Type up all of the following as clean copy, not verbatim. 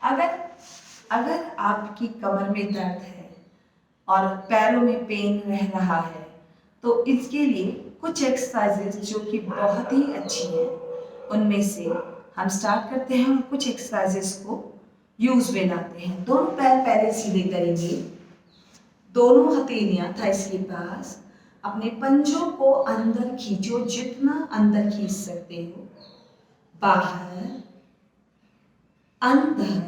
अगर अगर आपकी कमर में दर्द है और पैरों में पेन रह रहा है तो इसके लिए कुछ एक्सरसाइजेस जो कि बहुत ही अच्छी हैं उनमें से हम स्टार्ट करते हैं और कुछ एक्सरसाइजेस को यूज में लाते हैं। दोनों पैर पहले सीधे करेंगे, दोनों हथेलियां थाइस के पास, अपने पंजों को अंदर खींचो, जितना अंदर खींच सकते हो, बाहर, अंदर,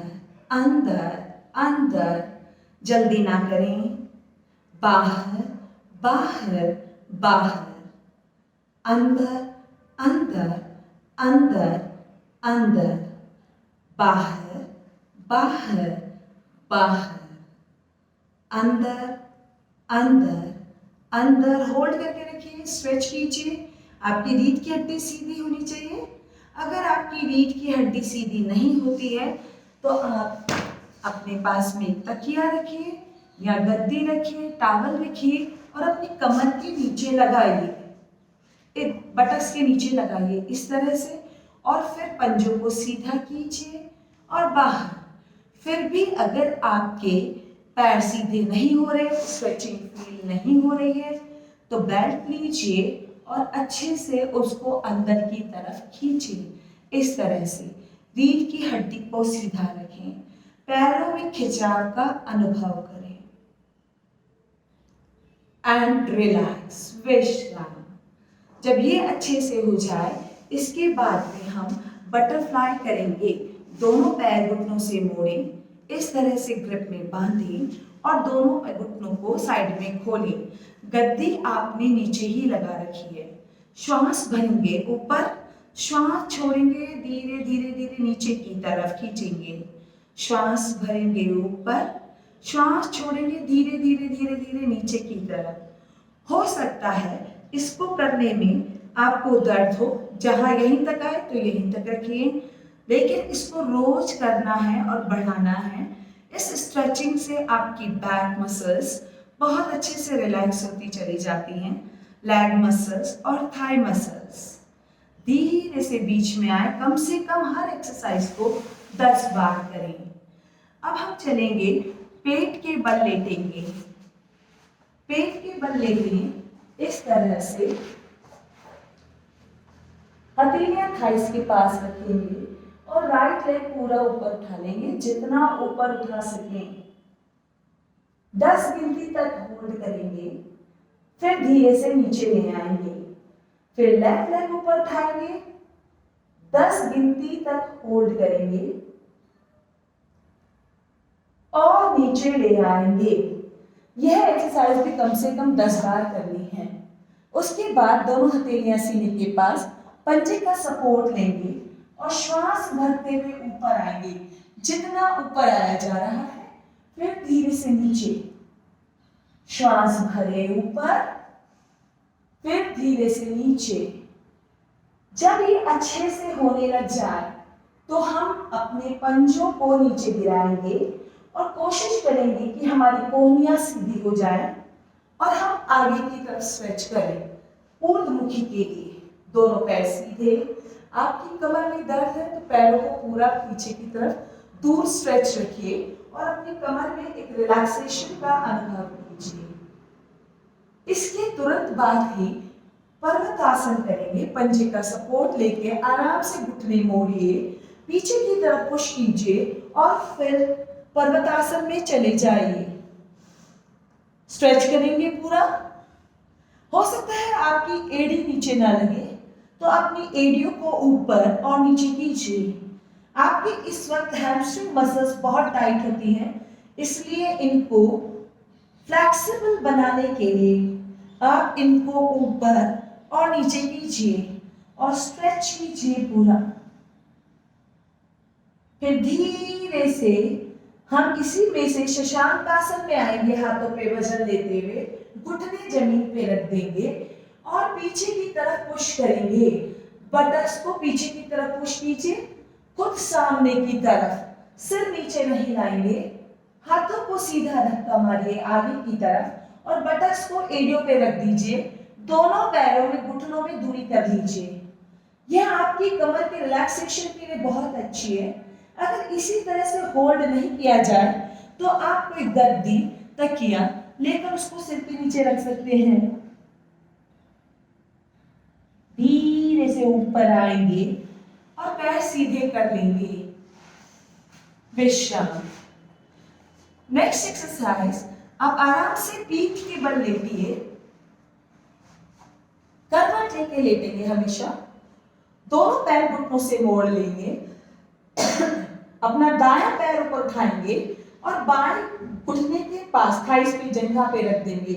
अंदर, अंदर, जल्दी ना करें, बाहर, बाहर, बाहर, अंदर, अंदर, अंदर, अंदर, बाहर, बाहर, बाहर, अंदर, अंदर, अंदर। होल्ड करके रखिए, स्ट्रेच कीजिए। आपकी रीढ़ की हड्डी सीधी होनी चाहिए। अगर आपकी रीढ़ की हड्डी सीधी नहीं होती है तो आप अपने पास में एक तकिया रखिए या गद्दी रखिए, टॉवल रखिए और अपनी कमर के नीचे लगाइए, एक बटक्स के नीचे लगाइए इस तरह से, और फिर पंजों को सीधा कीजिए और बाहर। फिर भी अगर आपके पैर सीधे नहीं हो रहे, स्ट्रेचिंग फील नहीं हो रही है, तो बेल्ट लीजिए और अच्छे से उसको अंदर की तरफ खींचिए इस तरह से। रीढ़ की हड्डी को सीधा रखें, पैरों में खिंचाव का अनुभव करें एंड रिलैक्स, विश्राम। जब ये अच्छे से हो जाए, इसके बाद में हम बटरफ्लाई करेंगे। दोनों पैर घुटनों से मोड़ें, इस तरह से ग्रिप में बांधें और दोनों घुटनों को साइड में खोलें। गद्दी आपने नीचे ही लगा रखी है। श्वास भरेंगे ऊपर, श्वास छोड़ेंगे, धीरे धीरे धीरे नीचे की तरफ खींचेंगे। श्वास भरेंगे ऊपर, श्वास छोड़ेंगे, धीरे धीरे धीरे धीरे नीचे की तरफ। हो सकता है इसको करने में आपको दर्द हो, जहां यहीं तक आए तो यहीं तक रखिए, लेकिन इसको रोज करना है और बढ़ाना है। इस स्ट्रेचिंग से आपकी बैक मसल्स बहुत अच्छे से रिलैक्स होती चली जाती हैं, लेग मसल्स और थाई मसल्स धीरे से बीच में आए। कम से कम हर एक्सरसाइज को 10 बार करें। अब हम चलेंगे, पेट के बल लेटेंगे। पेट के बल लेटें इस तरह से, हथेलियां थाइस के पास रखेंगे और राइट लेग पूरा ऊपर उठा लेंगे, जितना ऊपर उठा सकें। 10 गिनती तक होल्ड करेंगे, फिर धीरे से नीचे ले आएंगे, फिर लेफ्ट लेग ऊपर उठाएंगे, 10 गिनती तक होल्ड करेंगे और नीचे ले आएंगे। यह एक्सरसाइज भी कम से कम 10 बार करनी है। उसके बाद दोनों हथेलियां सीने के पास, पंजे का सपोर्ट लेंगे और श्वास भरते हुए ऊपर आएंगे, जितना ऊपर आया जा रहा है, फिर धीरे से नीचे। श्वास भरे ऊपर, फिर धीरे से नीचे। जब ये अच्छे से होने लग जाए तो हम अपने पंजों को नीचे गिराएंगे और कोशिश करेंगे कि हमारी कोहनियां सीधी हो जाए और हम आगे की तरफ स्ट्रेच करें ऊर्ध्वमुखी के लिए। दोनों पैर सीधे। आपकी कमर में दर्द है तो पैरों को पूरा पीछे की तरफ दूर स्ट्रेच रखिए और अपनी कमर में एक रिलैक्सेशन का अनुभव कीजिए। इसके तुरंत बाद ही पर्वतासन करेंगे। पंजे का सपोर्ट लेके आराम से घुटने मोड़िए, पीछे की तरफ पुश कीजिए और फिर पर्वतासन में चले जाइए। स्ट्रेच करेंगे पूरा। हो सकता है आपकी एड़ी नीचे ना लगे तो अपनी एड़ियों को ऊपर और नीचे कीजिए। आपकी इस वक्त हैमस्ट्रिंग मसल्स बहुत टाइट होती हैं, इसलिए इनको फ्लेक्सिबल बनाने के लिए आप इनको ऊपर और नीचे कीजिए और स्ट्रेच कीजिए पूरा। फिर धीरे से हम इसी में से शशांकासन में आएंगे। हाथों पे वजन लेते हुए घुटने जमीन पे रख देंगे और पीछे की तरफ पुश करेंगे। बटक्स को पीछे की तरफ पुश कीजिए, खुद सामने की तरफ, सिर नीचे नहीं लाएंगे। हाथों को सीधा धक्का मारिए आगे की तरफ और बटक्स को एड़ियों पे रख दीजिए। दोनों पैरों में, घुटनों में दूरी कर लीजिए। यह आपकी कमर के रिलैक्सेशन के लिए बहुत अच्छी है। अगर इसी तरह से होल्ड नहीं किया जाए तो आप कोई गद्दी, तकिया लेकर उसको सिर के नीचे रख सकते हैं। धीरे से ऊपर आएंगे और पैर सीधे कर लेंगे। विश्राम। नेक्स्ट एक्सरसाइज, आप आराम से पीठ के बल लेटिए, करवट लेके लेटेंगे हमेशा। दोनों पैर घुटनों से मोड़ लेंगे, अपना दायां पैर ऊपर उठाएंगे और बाएं घुटने के पास थाइस पे, जंघा पे रख देंगे,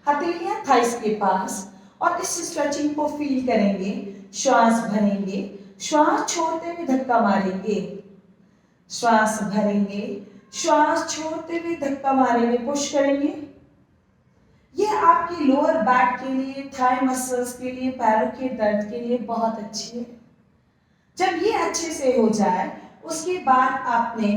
हथेलियां थाइस के पास, और इस स्ट्रेचिंग को फील करेंगे। श्वास भरेंगे, श्वास छोड़ते हुए धक्का मारेंगे, श्वास भरेंगे, श्वास छोड़ते हुए धक्का मारेंगे, पुश करेंगे। ये आपकी लोअर बैक के लिए, थाई मसल्स के लिए, पैरों के दर्द के लिए बहुत अच्छी है। जब ये अच्छे से हो जाए उसके बाद आपने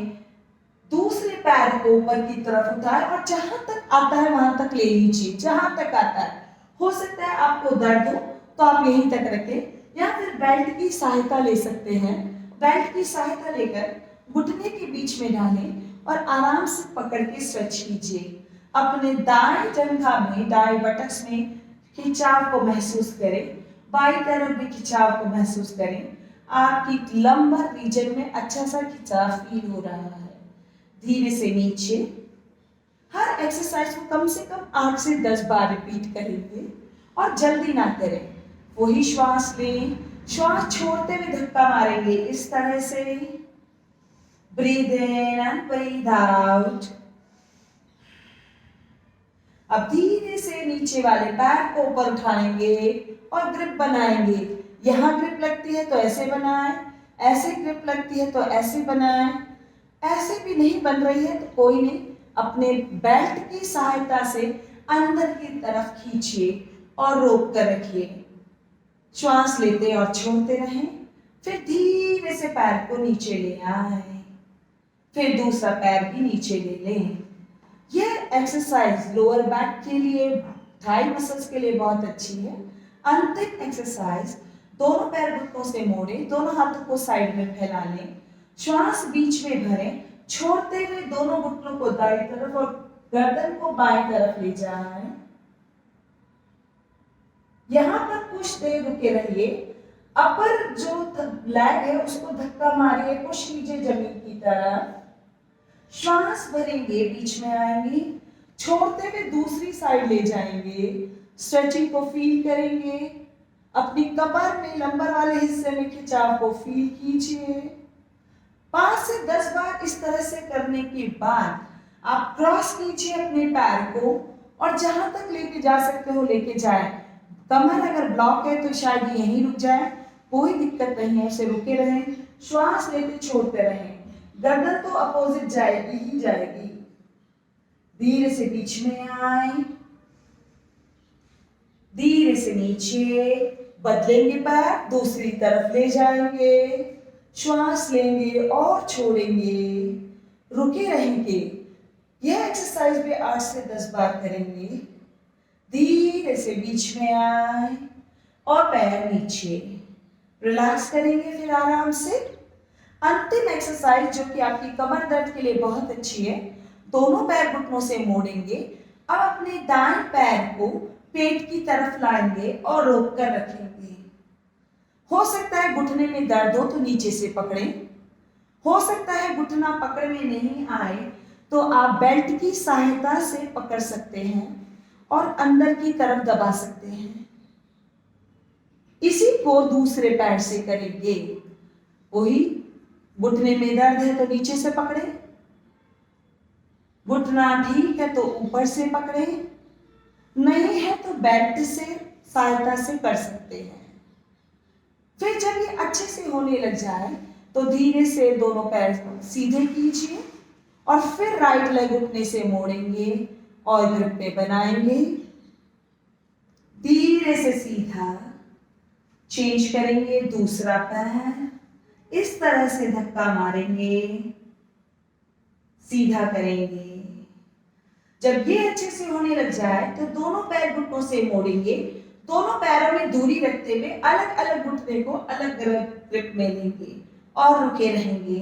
दूसरे पैर को ऊपर की तरफ उठाए और जहां तक आता है वहां तक ले लीजिए, जहां तक आता है। हो सकता है आपको दर्द हो तो आप यहीं तक रखें, या फिर बेल्ट की सहायता ले सकते हैं। बेल्ट की सहायता लेकर घुटने के बीच में डालें और आराम से पकड़ के स्ट्रेच कीजिए। अपने दाएं जंघा में, दाएं बटक्स में खिंचाव को महसूस करें, बाईं तरफ भी खिंचाव को महसूस करें। आपकी लंबर रीजन में अच्छा सा खिंचाव फील हो रहा है। धीरे से नीचे। हर एक्सरसाइज को कम से कम 8 से 10 बार रिपीट करेंगे और जल्दी ना करें। वही श्वास लें, श्वास छोड़ते हुए धक्का मारेंगे इस तरह से। Breathe in and breathe out. अब धीरे से नीचे वाले पैर को ऊपर उठाएंगे और ग्रिप बनाएंगे। यहां ग्रिप लगती है तो ऐसे बनाएं, ऐसे ग्रिप लगती है तो ऐसे बनाएं। ऐसे भी नहीं बन रही है तो कोई नहीं, अपने बेल्ट की सहायता से अंदर की तरफ खींचिए और रोक कर रखिए। श्वास लेते और छोड़ते रहें। फिर धीरे से पैर को नीचे ले आए, फिर दूसरा पैर भी नीचे ले लें। यह एक्सरसाइज लोअर बैक के लिए, थाई मसल्स के लिए बहुत अच्छी है। अंतिम एक्सरसाइज, दोनों पैर घुटनों से मोड़ें, दोनों हाथों को साइड में फैला लें, श्वास बीच में भरें, छोड़ते हुए दोनों घुटनों को दाईं तरफ और गर्दन को बाईं तरफ ले जाएं। यहां पर कुछ देर रुके रहिए। अपर जो लेग है उसको धक्का मारिए, पुश कीजिए जमीन की तरफ। श्वास भरेंगे, बीच में आएंगे, छोड़ते हुए दूसरी साइड ले जाएंगे। स्ट्रेचिंग को फील करेंगे। अपनी कमर में, लंबर वाले हिस्से में खिंचाव को फील कीजिए। 5 से 10 बार इस तरह से करने के बाद आप क्रॉस कीजिए अपने पैर को और जहां तक लेके जा सकते हो लेके जाए। कमर अगर ब्लॉक है तो शायद यहीं रुक जाए, कोई दिक्कत नहीं है, उसे रुके रहें। श्वास लेते छोड़ते रहें। गर्दन तो अपोजिट जाएगी ही जाएगी। धीरे से बीच में आए, धीरे से नीचे, बदलेंगे पैर, दूसरी तरफ ले जाएंगे। श्वास लेंगे और छोड़ेंगे, रुके रहेंगे। यह एक्सरसाइज भी 8 से 10 बार करेंगे। धीरे से बीच में आए और पैर नीचे, रिलैक्स करेंगे फिर आराम से। अंतिम एक्सरसाइज जो कि आपकी कमर दर्द के लिए बहुत अच्छी है, दोनों पैर घुटनों से मोड़ेंगे। अब अपने दाएं पैर को पेट की तरफ लाएंगे और रोक कर रखेंगे। हो सकता है घुटने में दर्द हो तो नीचे से पकड़ें, हो सकता है घुटना पकड़ में नहीं आए तो आप बेल्ट की सहायता से पकड़ सकते हैं और अंदर की तरफ दबा सकते हैं। इसी को दूसरे पैर से करेंगे। वही, घुटने में दर्द है तो नीचे से पकड़े, घुटना ठीक है तो ऊपर से पकड़े, नहीं है तो बेल्ट से सहायता से कर सकते हैं। फिर जब ये अच्छे से होने लग जाए तो धीरे से दोनों पैर सीधे कीजिए और फिर राइट लेग घुटने से मोड़ेंगे और ग्रिप पे बनाएंगे। धीरे से सीधा चेंज करेंगे, दूसरा पैर इस तरह से धक्का मारेंगे, सीधा करेंगे। जब ये अच्छे से होने लग जाए तो दोनों पैर घुटनों से मोड़ेंगे, दोनों पैरों में दूरी रखते हुए अलग अलग घुटने को अलग ग्रिप में लेंगे और रुके रहेंगे।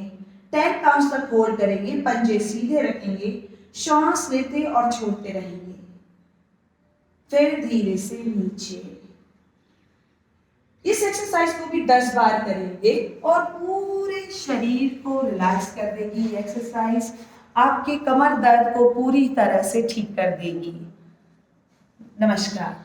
10 काउंट्स तक होल्ड करेंगे, पंजे सीधे रखेंगे, श्वास लेते और छोड़ते रहेंगे, फिर धीरे से नीचे। इस एक्सरसाइज को भी 10 बार करेंगे और पूरे शरीर को रिलैक्स कर देगी। ये एक्सरसाइज आपके कमर दर्द को पूरी तरह से ठीक कर देगी। नमस्कार।